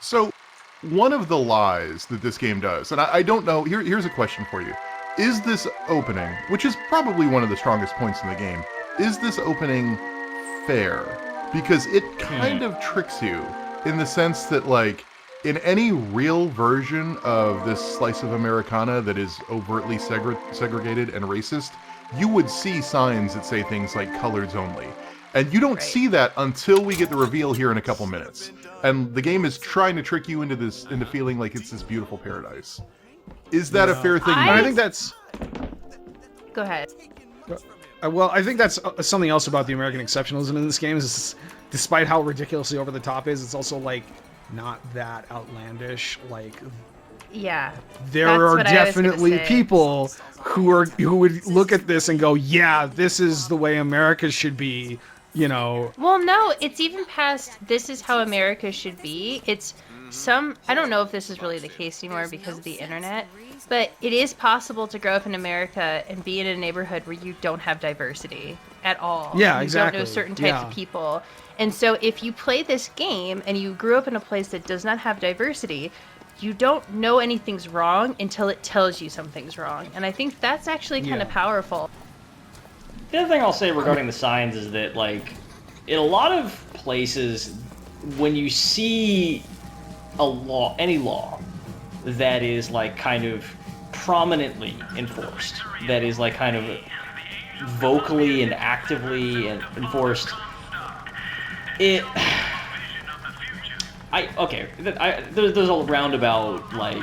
So, one of the lies that this game does, and I don't know, here's a question for you. Is this opening, which is probably one of the strongest points in the game, is this opening fair? Because it kind of tricks you in the sense that, like, in any real version of this slice of Americana that is overtly segregated and racist, you would see signs that say things like coloreds only. And you don't see that until we get the reveal here in a couple minutes. And the game is trying to trick you into feeling like it's this beautiful paradise. Is that a fair thing? I think that's... Go ahead. Well, I think that's something else about the American exceptionalism in this game is, despite how ridiculously over the top is, it's also like not that outlandish. Like, yeah, there are definitely people who would look at this and go, "Yeah, this is the way America should be." You know. Well, no, it's even past this is how America should be. It's I don't know if this is really the case anymore because of the internet, but it is possible to grow up in America and be in a neighborhood where you don't have diversity at all. Yeah, you exactly. don't know certain types of people. And so if you play this game and you grew up in a place that does not have diversity, you don't know anything's wrong until it tells you something's wrong. And I think that's actually kind of powerful. The other thing I'll say regarding the signs is that, like, in a lot of places, when you see any law that is, like, kind of prominently enforced, that is, like, kind of vocally and actively enforced, there's a roundabout, like,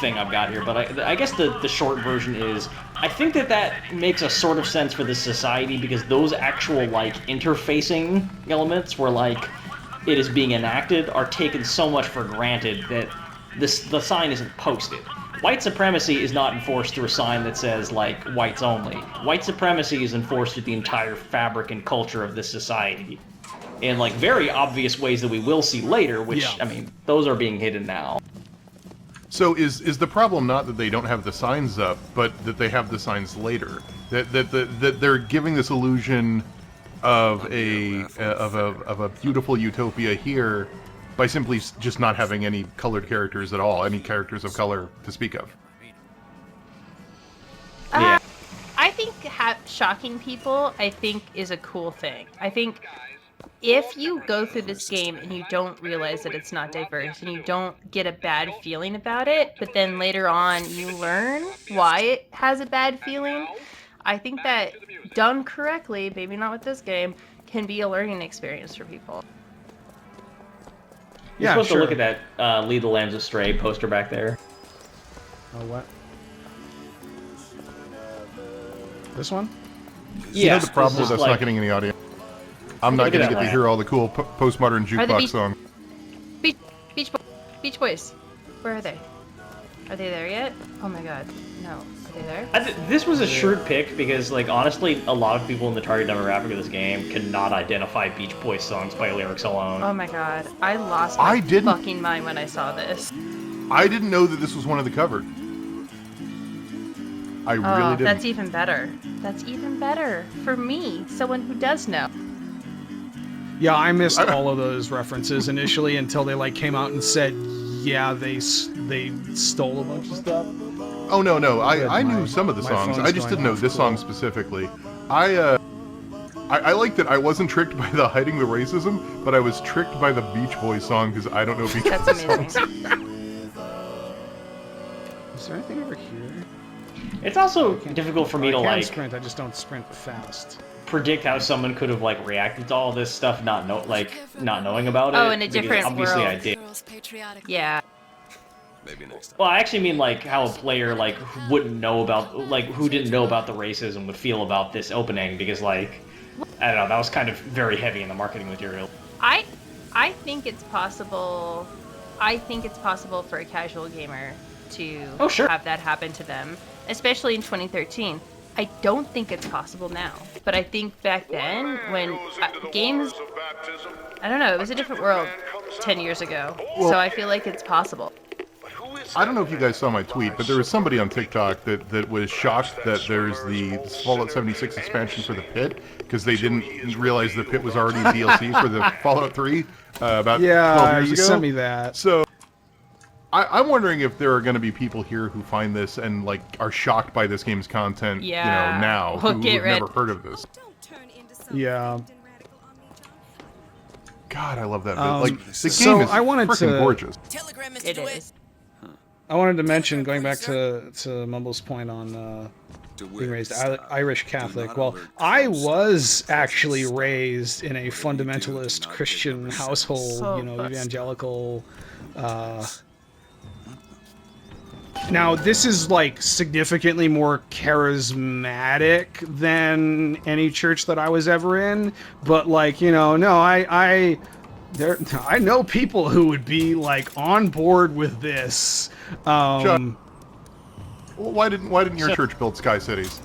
thing I've got here, but I guess the short version is, I think that makes a sort of sense for this society because those actual, like, interfacing elements where, like, it is being enacted are taken so much for granted that the sign isn't posted. White supremacy is not enforced through a sign that says, like, whites only. White supremacy is enforced through the entire fabric and culture of this society. In, like, very obvious ways that we will see later, which, I mean, those are being hidden now. So is the problem not that they don't have the signs up, but that they have the signs later? That they're giving this illusion of a beautiful utopia here by simply just not having any colored characters at all, any characters of color to speak of. I think shocking people, I think, is a cool thing. I think if you go through this game and you don't realize that it's not diverse and you don't get a bad feeling about it, but then later on you learn why it has a bad feeling, I think that done correctly, maybe not with this game, can be a learning experience for people. You're supposed to look at that Lead the Lambs Astray poster back there. Oh, what? This one? Yeah. You know the problem is that's not getting any audio. I'm not going to get to hear all the cool postmodern jukebox songs. Beach Boys. Where are they? Are they there yet? Oh my god. No. Are they there? This was a shrewd pick because, like, honestly, a lot of people in the target demographic of this game cannot identify Beach Boys songs by lyrics alone. Oh my god. I lost my fucking mind when I saw this. I didn't know that this was one of the covered. I really didn't. That's even better. That's even better for me, someone who does know. Yeah, I missed all of those references initially until they, like, came out and said, yeah, they stole a bunch of stuff. Oh, no, I knew some of the songs. I just didn't know this song specifically. I like that I wasn't tricked by the hiding the racism, but I was tricked by the Beach Boys song because I don't know Beach Boys songs. That's amazing. Is there anything over here? It's also difficult for me to, like, sprint. I just don't sprint fast. Predict how someone could have, like, reacted to all this stuff not knowing about it. Oh, in a different obviously world. I did. Yeah. Maybe next time. Well, I actually mean, like, how a player, like, wouldn't know about, like, who didn't know about the racism would feel about this opening because, like, I don't know, that was kind of very heavy in the marketing material. I think it's possible. I think it's possible for a casual gamer to have that happen to them, especially in 2013. I don't think it's possible now, but I think back then when games, I don't know, it was a different world 10 years ago, so I feel like it's possible. I don't know if you guys saw my tweet, but there was somebody on TikTok that was shocked that there's the Fallout 76 expansion for the Pit, because they didn't realize the Pit was already DLC for the Fallout 3 about 12 years you ago. sent me that. So I'm wondering if there are going to be people here who find this and like are shocked by this game's content, Yeah. now, Well, who've get never ready. heard of this. Yeah. God, I love that bit. Like, the so game is I wanted freaking to- gorgeous. It is. I wanted to mention, going back to Mumble's point on being raised Irish Catholic. Well, I was actually raised in a fundamentalist Christian household, So evangelical. Now, this is like significantly more charismatic than any church that I was ever in, but like, I know people who would be like on board with this. Well, why didn't your church build Sky Cities?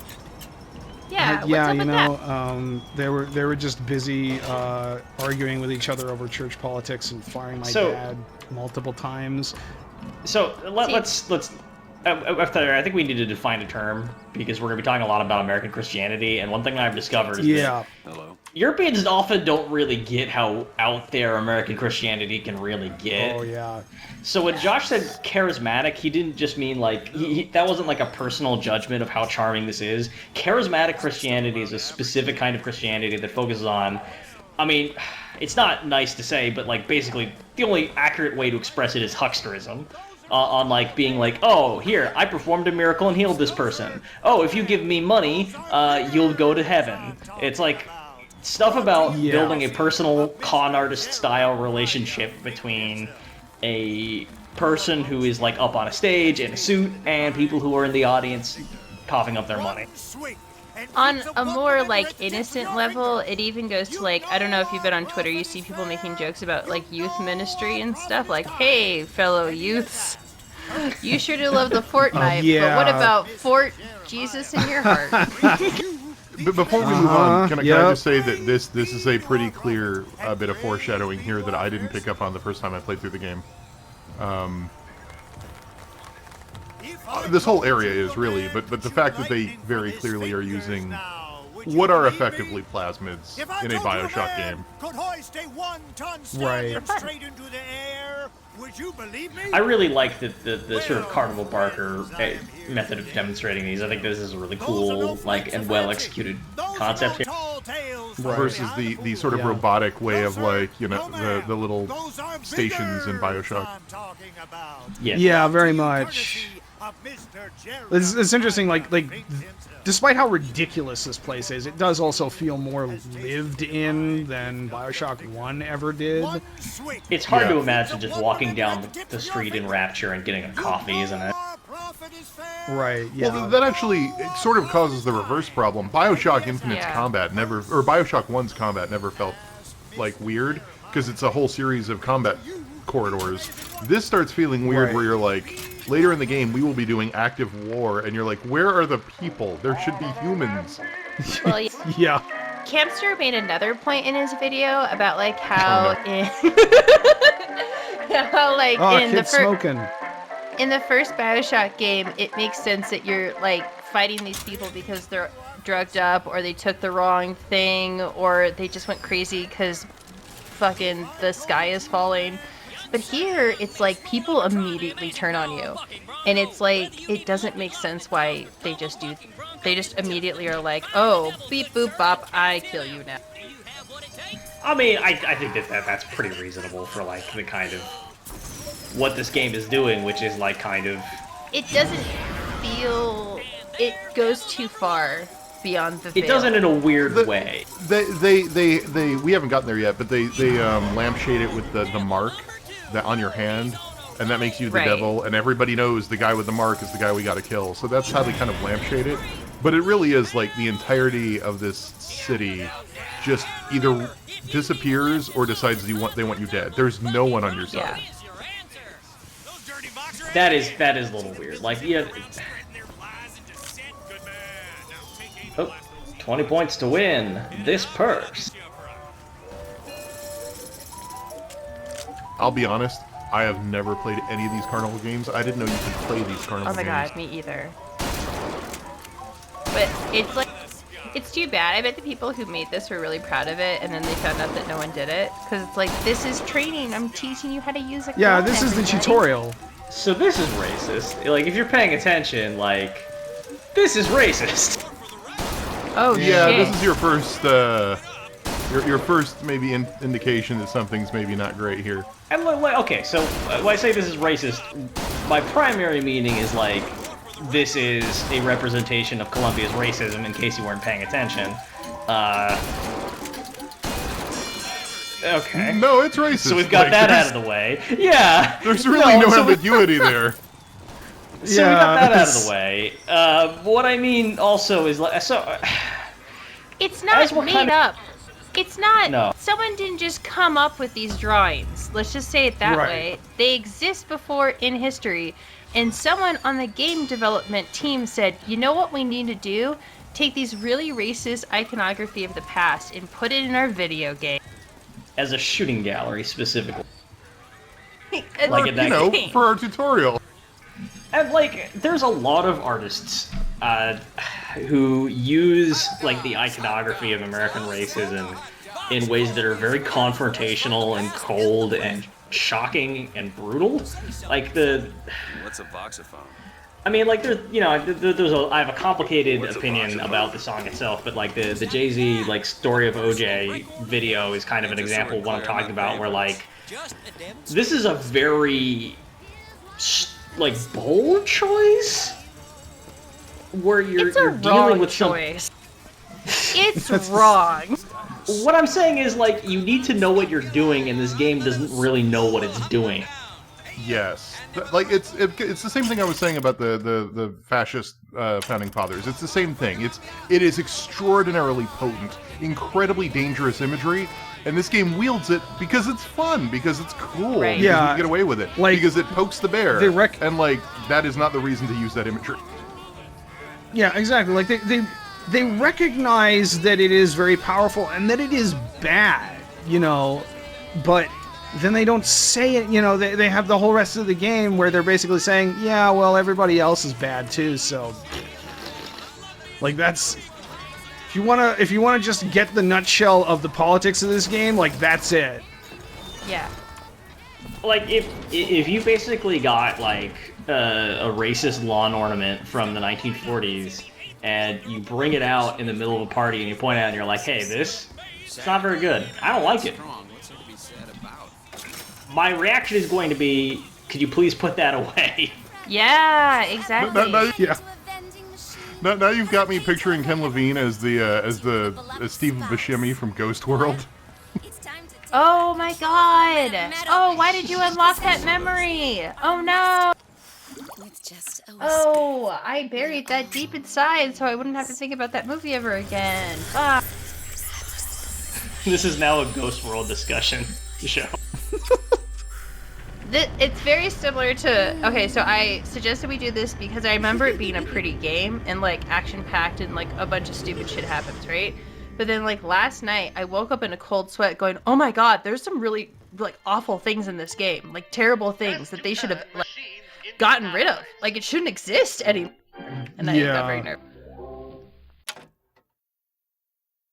Yeah. Yeah, what's up with that? they were just busy arguing with each other over church politics and firing my So- dad multiple times. So let's. I think we need to define a term because we're going to be talking a lot about American Christianity, and one thing I've discovered is Yeah, Hello. that Europeans often don't really get how out there American Christianity can really get. oh yeah, So when Josh said charismatic, he didn't just mean like that wasn't like a personal judgment of how charming this is. Charismatic Christianity is a specific kind of Christianity that focuses on, I mean, it's not nice to say, but like basically the only accurate way to express it is hucksterism. On like being like, oh, here, I performed a miracle and healed this person. Oh, if you give me money, you'll go to heaven. It's like stuff about Yeah. building a personal con artist style relationship between a person who is like up on a stage in a suit and people who are in the audience coughing up their money. On a more like innocent level, it even goes to like, I don't know if you've been on Twitter, you see people making jokes about like youth ministry and stuff, like, hey fellow youths, you sure do love the Fortnite, yeah. but what about Fort Jesus in your heart? But before we move on, can I yep. just say that this is a pretty clear bit of foreshadowing here that I didn't pick up on the first time I played through the game. This whole area is really, but the fact that they very clearly are using what are effectively plasmids in a Bioshock game. Right. I really like the sort of Carnival Barker method of demonstrating these. I think this is a really cool, like, and well executed concept here. Versus the sort of Yeah. robotic way of like, the little stations in Bioshock. Yes. Yeah, very much. It's interesting, like despite how ridiculous this place is, it does also feel more lived in than Bioshock 1 ever did. It's hard Yeah. to imagine just walking down the street in Rapture and getting a coffee, isn't it? Right, yeah. Well, that actually it sort of causes the reverse problem. Bioshock Infinite's Yeah. combat never, or Bioshock 1's combat never felt like weird because it's a whole series of combat corridors. This starts feeling weird Right. where you're like, later in the game we will be doing active war, and you're like, where are the people? There should be humans. Well, yeah. Yeah. Campster made another point in his video about like how how like Oh, in the kid smoking. in the first Bioshock game, it makes sense that you're like fighting these people because they're drugged up, or they took the wrong thing, or they just went crazy because fucking the sky is falling. But here, it's like people immediately turn on you, and it's like it doesn't make sense why they just do. They just immediately are like, oh, beep boop bop, I kill you now. I mean, I think that's pretty reasonable for like the kind of what this game is doing, which is like kind of. It doesn't feel. It goes too far beyond the. It doesn't in a weird way. They we haven't gotten there yet, but they lampshade it with the mark that on your hand, and that makes you the Right. devil, and everybody knows the guy with the mark is the guy we got to kill. So that's how they kind of lampshade it. But it really is like the entirety of this city just either disappears or decides they want you dead. There's no one on your Yeah. side. That is a little weird. Like, yeah. Oh, 20 points to win this purse. I'll be honest, I have never played any of these Carnival games. I didn't know you could play these Carnival Oh my games. god, me either. But it's like, it's too bad. I bet the people who made this were really proud of it, and then they found out that no one did it. Because it's like, this is training. I'm teaching you how to use a gun. Yeah, this is the everybody. tutorial. So this is racist. Like, if you're paying attention, like, this is racist. Oh, Yeah, shit. this is your first, your first maybe indication that something's maybe not great here. And like, okay, so when I say this is racist, my primary meaning is like, this is a representation of Colombia's racism, in case you weren't paying attention. Okay. No, it's racist. So we've got Like, that out of the way. Yeah. There's really no so we- ambiguity there. So we got that out of it's- the way. What I mean also is like, so. It's not As we're made kind of- up. It's not. No. Someone didn't just come up with these drawings. Let's just say it that Right. way. They exist before in history. And someone on the game development team said, you know what we need to do? Take these really racist iconography of the past and put it in our video game. As a shooting gallery, specifically. And Like in that You know, game. for our tutorial. And like, there's a lot of artists who use like the iconography of American racism in ways that are very confrontational and cold and shocking and brutal. Like What's a voxophone? I mean, like there's, you know, I have a complicated opinion about the song itself, but like the Jay-Z like Story of OJ video is kind of an example of what I'm talking about, where like this is a very like bold choice where you're It's a dealing wrong with some. choice. It's wrong. What I'm saying is like you need to know what you're doing, and this game doesn't really know what it's doing. Yes. Like, it's the same thing I was saying about the fascist founding fathers. It's the same thing. It is extraordinarily potent, incredibly dangerous imagery, and this game wields it because it's fun, because it's cool, Right. because Yeah. you can get away with it, Like, because it pokes the bear, they and like, that is not the reason to use that imagery. Yeah, exactly. Like they recognize that it is very powerful and that it is bad, you know, but then they don't say it, you know, they have the whole rest of the game where they're basically saying, yeah, well, everybody else is bad too, so like that's if you wanna just get the nutshell of the politics of this game, like that's it. Yeah. Like if you basically got like a racist lawn ornament from the 1940s and you bring it out in the middle of a party and you point it out and you're like, hey, it's not very good. I don't like it. My reaction is going to be, could you please put that away? Yeah, exactly. Yeah. Now you've got me picturing Ken Levine as Steve Buscemi from Ghost World. Oh my god! Oh, why did you unlock that memory? Oh no! Oh, I buried that deep inside so I wouldn't have to think about that movie ever again. Fuck. This is now a Ghost World discussion show. It's very similar to... Okay, so I suggested we do this because I remember it being a pretty game and, like, action-packed and, like, a bunch of stupid shit happens, right? But then, like, last night, I woke up in a cold sweat going, oh my god, there's some really, like, awful things in this game. Like, terrible things that they should have, like, gotten rid of. Like, it shouldn't exist anymore. And I got very nervous.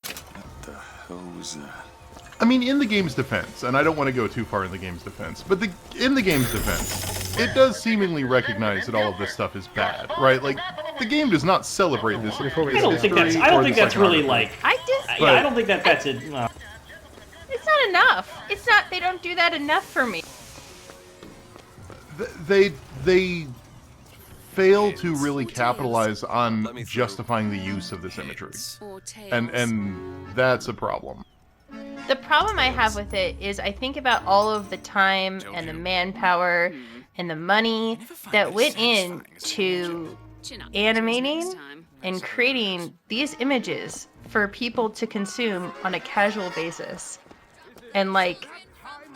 What the hell was that? I mean, in the game's defense, and I don't want to go too far in the game's defense, but in the game's defense, it does seemingly recognize that all of this stuff is bad, right? Like, the game does not celebrate this. I don't think that's really like. I I don't think that's it. It's not enough. It's not... They don't do that enough for me. They fail to really capitalize on justifying the use of this imagery, and that's a problem. The problem I have with it is I think about all of the time and the manpower and the money that went into animating and creating these images for people to consume on a casual basis. And like,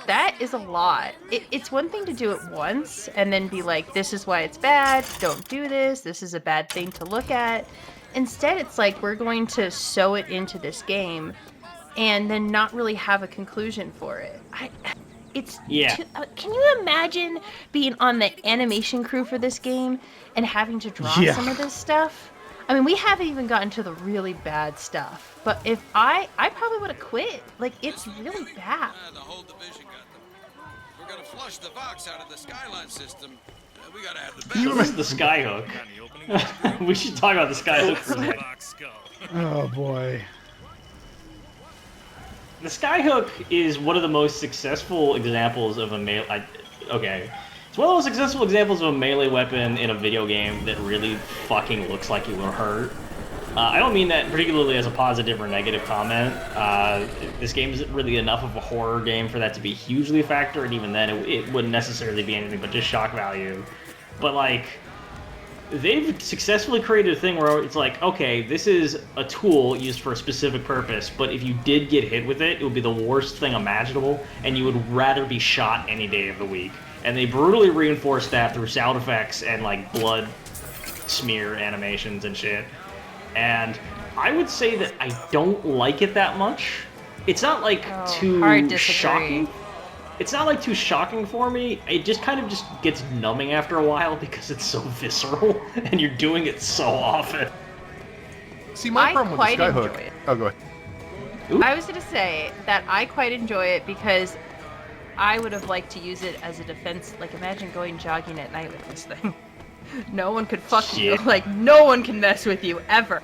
that is a lot. It's one thing to do it once and then be like, this is why it's bad, don't do this, this is a bad thing to look at. Instead, it's like, we're going to sew it into this game and then not really have a conclusion for it. It's Yeah. can you imagine being on the animation crew for this game and having to draw Yeah. some of this stuff? I mean, we haven't even gotten to the really bad stuff. But if I probably would have quit. Like, it's really bad. The whole division got them. We're gonna flush the Vox out of the Skyline system. We gotta have the best. So this is the skyhook. We should talk about the skyhook for a second. Oh boy. The skyhook is one of the most successful examples of a melee. Okay, it's one of the most successful examples of a melee weapon in a video game that really fucking looks like it will hurt. I don't mean that particularly as a positive or negative comment. This game isn't really enough of a horror game for that to be hugely a factor, and even then, it wouldn't necessarily be anything but just shock value. But like, they've successfully created a thing where it's like, okay, this is a tool used for a specific purpose, but if you did get hit with it, it would be the worst thing imaginable, and you would rather be shot any day of the week. And they brutally reinforced that through sound effects and like blood smear animations and shit. And I would say that I don't like it that much. It's not like hard too disagree. shocking. It's not like too shocking for me. It just kind of just gets numbing after a while because it's so visceral and you're doing it so often. See, my I problem with quite the skyhook. enjoy it. Oh, go ahead. I was gonna say that I quite enjoy it because I would have liked to use it as a defense. Like, imagine going jogging at night with this thing. No one could fuck you. Shit. Like, no one can mess with you ever.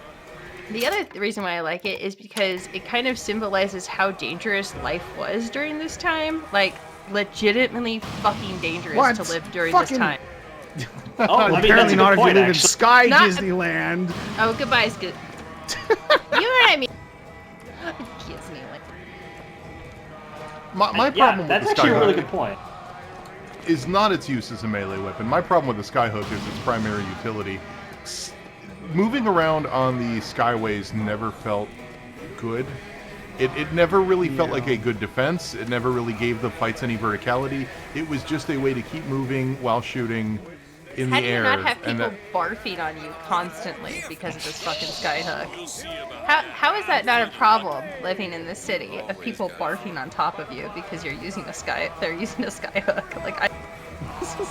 The other reason why I like it is because it kind of symbolizes how dangerous life was during this time. Like, legitimately fucking dangerous What? to live during Fucking- this time. Oh, I mean, Apparently that's a not good if you point, live in actually. Sky Not- Disneyland. Oh, goodbye, good. You know what I mean? Disneyland. My Yeah, problem that's with the actually a really skyhook good point. is not its use as a melee weapon. My problem with the skyhook is its primary utility. Moving around on the skyways never felt good. It never really felt like a good defense. It never really gave the fights any verticality. It was just a way to keep moving while shooting in How the do you air. not have and people that- barfing on you constantly because of this fucking skyhook? How is that not a problem living in this city of people barfing on top of you because you're using a they're using a skyhook? Like, this is,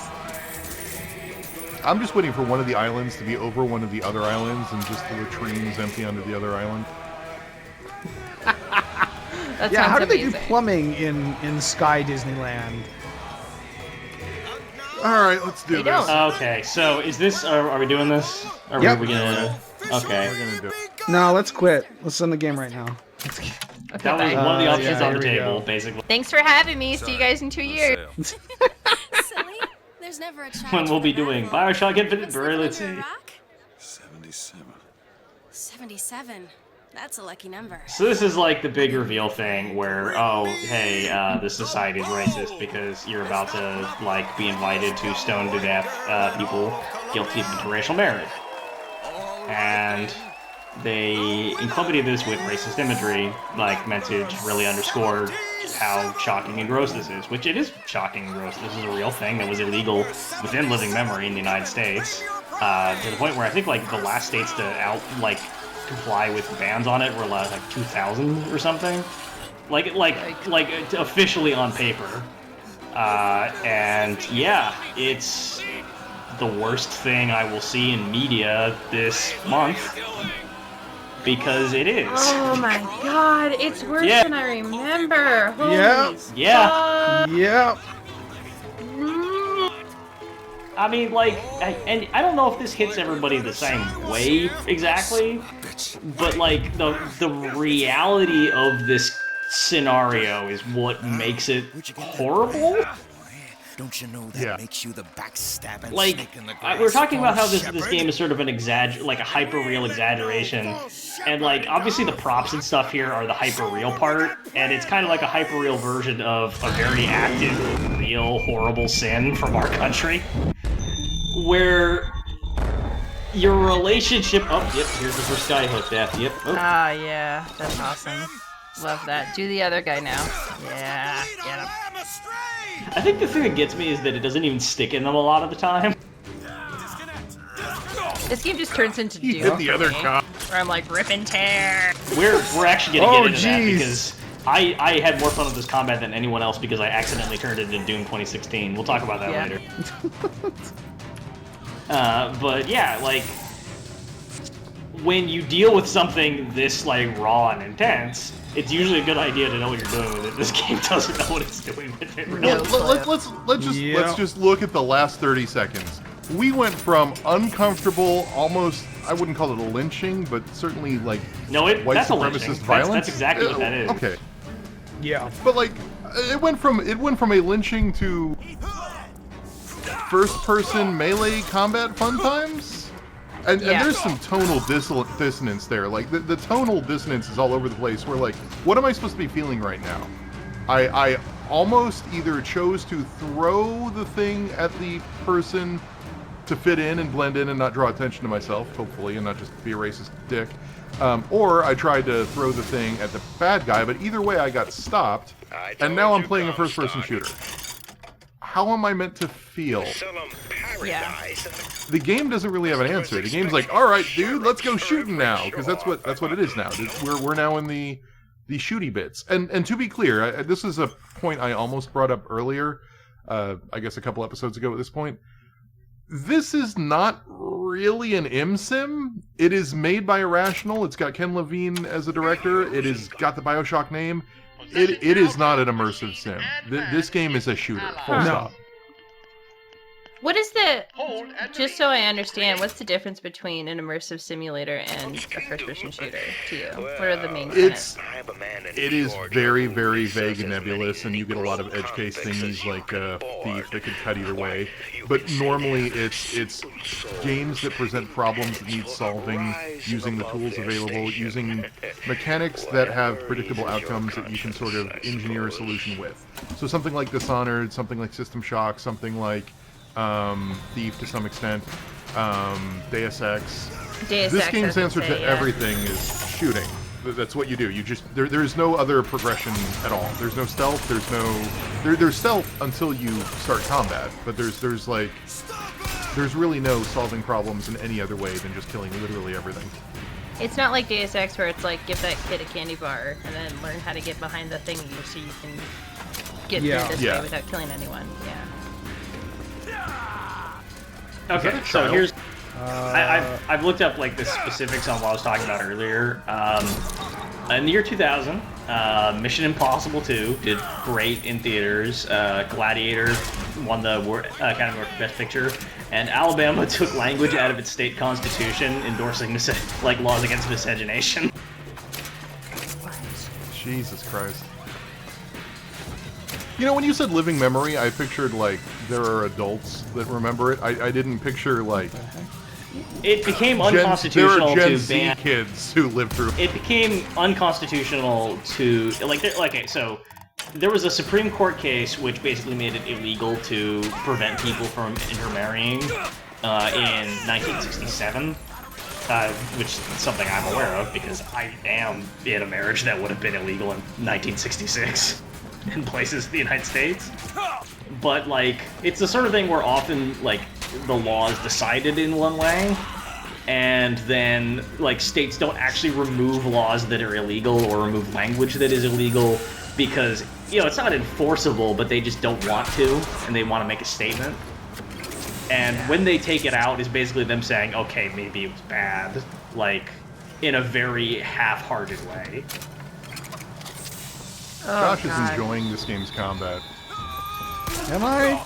I'm just waiting for one of the islands to be over one of the other islands and just the latrines empty onto the other island. that Yeah, sounds how do they do amazing. plumbing in Sky Disneyland? All right, let's do They this. don't. Okay, so is this? Are we doing this? Are Yep. we gonna? Okay. We're gonna do it. No, let's quit. Let's end the game right now. Okay, That was bye. one of the options yeah, on the here we table, go. basically. Thanks for having me. See you guys in 2 years. Silly. There's never a child When we'll be to the doing battle. Bioshock Infinite, What's Burial living at Sea. under a rock? 77. 77. That's a lucky number. So this is like the big reveal thing where, oh, hey, this society is racist because you're about to, like, be invited to stone to death people guilty of interracial marriage. And they accompanied this with racist imagery, like, meant to just really underscore how shocking and gross this is, which it is shocking and gross. This is a real thing that was illegal within living memory in the United States, to the point where I think, like, the last states to comply with bans on it were like 2000 or something, like officially on paper. And yeah, it's the worst thing I will see in media this month because it is. Oh my god, it's worse Yeah. than I remember. Holy Yeah. Yeah. Yep. I mean, like, and I don't know if this hits everybody the same way exactly, but like the reality of this scenario is what makes it horrible. Don't you know that Yeah. makes you the backstabbing Like, snake in the we're grass, talking about how false this shepherd? game is sort of an like a hyper-real exaggeration, and like obviously the props and stuff here are the hyper-real part, and it's kind of like a hyper-real version of a very active, real, horrible sin from our country, where your relationship. Oh, yep, here's the first skyhook death. Yep. Oh. Ah, yeah, that's awesome. Love that. Do the other guy now. Yeah, get him. I think the thing that gets me is that it doesn't even stick in them a lot of the time. This game just turns into He Doom hit the for other me, cop. where I'm like rip and tear. We're actually gonna Oh, get into that jeez. because I had more fun with this combat than anyone else because I accidentally turned it into Doom 2016. We'll talk about that later. But yeah, like, when you deal with something this, like, raw and intense, it's usually a good idea to know what you're doing with it. This game doesn't know what it's doing with it. Really. Let's just look at the last 30 seconds. We went from uncomfortable, almost, I wouldn't call it a lynching, but certainly like white that's a supremacist lynching. violence. That's exactly what that is. Okay. Yeah. But like, it went from a lynching to first-person melee combat fun times, and there's some tonal dissonance there. Like the tonal dissonance is all over the place. Where like, what am I supposed to be feeling right now? I almost either chose to throw the thing at the person to fit in and blend in and not draw attention to myself, hopefully, and not just be a racist dick. Or I tried to throw the thing at the bad guy, but either way I got stopped, and now I'm playing a first-person shooter. How am I meant to feel? Yeah. The game doesn't really have an answer. The game's like, all right, dude, let's go shooting now, because that's what it is now. We're now in the shooty bits. And to be clear, this is a point I almost brought up earlier, I guess a couple episodes ago at this point. This is not really an ImSim. It is made by Irrational. It's got Ken Levine as a director. It has got the Bioshock name. It is not an immersive sim. This game is a shooter. Full stop. What is the, just so I understand, what's the difference between an immersive simulator and a first-person shooter to you? What are the main tenets? It is very, very vague and nebulous, and you get a lot of edge case thingies like Thief that could cut either way. But normally it's games that present problems that need solving, using the tools available, using mechanics that have predictable outcomes that you can sort of engineer a solution with. So something like Dishonored, something like System Shock, something like Thief to some extent, Deus Ex. This game's answer to everything is shooting. That's what you do. You just there's no other progression at all. There's no stealth. There's stealth until you start combat, but there's really no solving problems in any other way than just killing literally everything. It's not like Deus Ex where it's like give that kid a candy bar and then learn how to get behind the thingy so you can get through this way without killing anyone. Yeah. Okay, so here's I've looked up like the specifics on what I was talking about earlier. In the year 2000, Mission Impossible 2 did great in theaters. Gladiator won the Academy Award for Best Picture, and Alabama took language out of its state constitution, endorsing like laws against miscegenation. Jesus Christ. You know, when you said living memory, I pictured, like, there are adults that remember it. I didn't picture, like... It became unconstitutional there are Gen to Z ban... kids who lived through... It became unconstitutional to... Okay, so there was a Supreme Court case which basically made it illegal to prevent people from intermarrying in 1967. Which is something I'm aware of because I am in a marriage that would have been illegal in 1966. In places in the United States. But, like, it's the sort of thing where often, like, the law is decided in one way, and then, like, states don't actually remove laws that are illegal or remove language that is illegal because, you know, it's not enforceable, but they just don't want to, and they want to make a statement. And when they take it out is basically them saying, okay, maybe it was bad, like, in a very half-hearted way. Josh is enjoying this game's combat. Am I?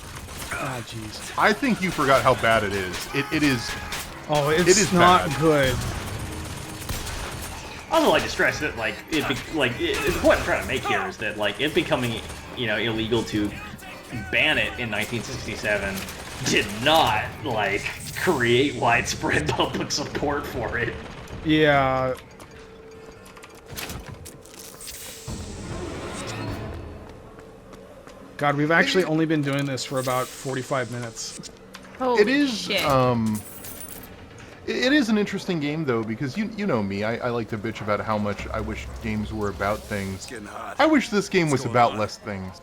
Ah, jeez. I think you forgot how bad it is. It is... Oh, it is not bad. good. I would like to stress that, like, the point I'm trying to make here is that, like, it becoming, you know, illegal to ban it in 1967 did not, like, create widespread public support for it. Yeah. God, we've actually only been doing this for about 45 minutes. Holy It is, shit. it is an interesting game, though, because you know me, I like to bitch about how much I wish games were about things. Getting hot. I wish this game was about less things.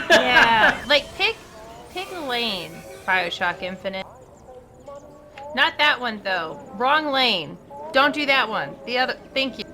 Yeah, like pick a lane, Bioshock Infinite. Not that one though. Wrong lane. Don't do that one. The other. Thank you.